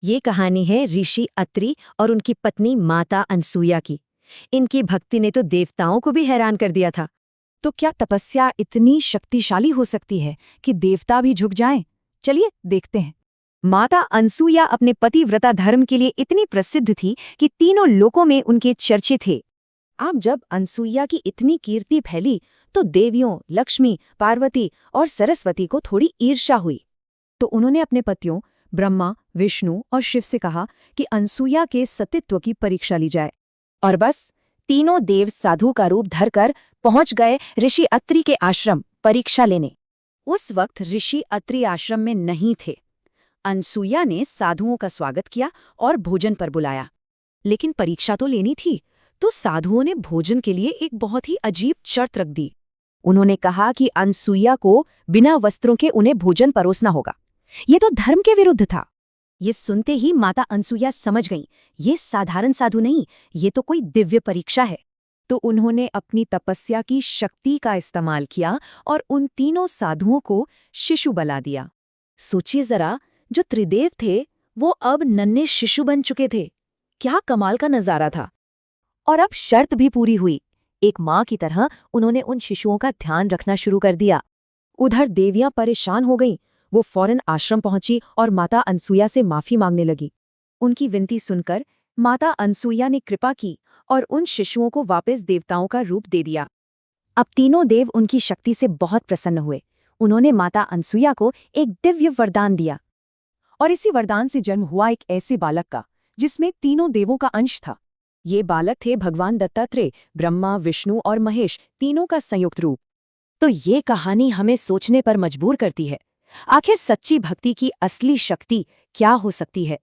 ये कहानी है ऋषि अत्रि और उनकी पत्नी माता अनसुया की। इनकी भक्ति ने तो देवताओं को भी हैरान कर दिया था। तो क्या तपस्या इतनी शक्तिशाली हो सकती है कि देवता भी झुक जाएं? चलिए देखते हैं। माता अनसुया अपने पतिव्रता धर्म के लिए इतनी प्रसिद्ध थी कि तीनों लोकों में उनके चर्चे थे। अब जब अनसुया की इतनी कीर्ति फैली तो देवियों लक्ष्मी, पार्वती और सरस्वती को थोड़ी ईर्ष्या हुई। तो उन्होंने अपने पतियों ब्रह्मा, विष्णु और शिव से कहा कि अनसुया के सतीत्व की परीक्षा ली जाए। और बस तीनों देव साधु का रूप धरकर पहुंच गए ऋषि अत्रि के आश्रम परीक्षा लेने। उस वक्त ऋषि अत्रि आश्रम में नहीं थे। अनसुया ने साधुओं का स्वागत किया और भोजन पर बुलाया। लेकिन परीक्षा तो लेनी थी, तो साधुओं ने भोजन के लिए एक बहुत ही अजीब शर्त रख दी। उन्होंने कहा कि अनसुया को बिना वस्त्रों के उन्हें भोजन परोसना होगा। ये तो धर्म के विरुद्ध था। ये सुनते ही माता अनसुया समझ गईं, ये साधारण साधु नहीं, ये तो कोई दिव्य परीक्षा है। तो उन्होंने अपनी तपस्या की शक्ति का इस्तेमाल किया और उन तीनों साधुओं को शिशु बना दिया। सोचिए जरा, जो त्रिदेव थे वो अब नन्हे शिशु बन चुके थे। क्या कमाल का नजारा था। और अब शर्त भी पूरी हुई। एक माँ की तरह उन्होंने उन शिशुओं का ध्यान रखना शुरू कर दिया। उधर देवियां परेशान हो गईं। वो फौरन आश्रम पहुंची और माता अनसुया से माफी मांगने लगी। उनकी विनती सुनकर माता अनसुया ने कृपा की और उन शिशुओं को वापस देवताओं का रूप दे दिया। अब तीनों देव उनकी शक्ति से बहुत प्रसन्न हुए। उन्होंने माता अनसुया को एक दिव्य वरदान दिया और इसी वरदान से जन्म हुआ एक ऐसे बालक का जिसमें तीनों देवों का अंश था। ये बालक थे भगवान दत्तात्रेय, ब्रह्मा, विष्णु और महेश तीनों का संयुक्त रूप। तो ये कहानी हमें सोचने पर मजबूर करती है, आखिर सच्ची भक्ति की असली शक्ति क्या हो सकती है।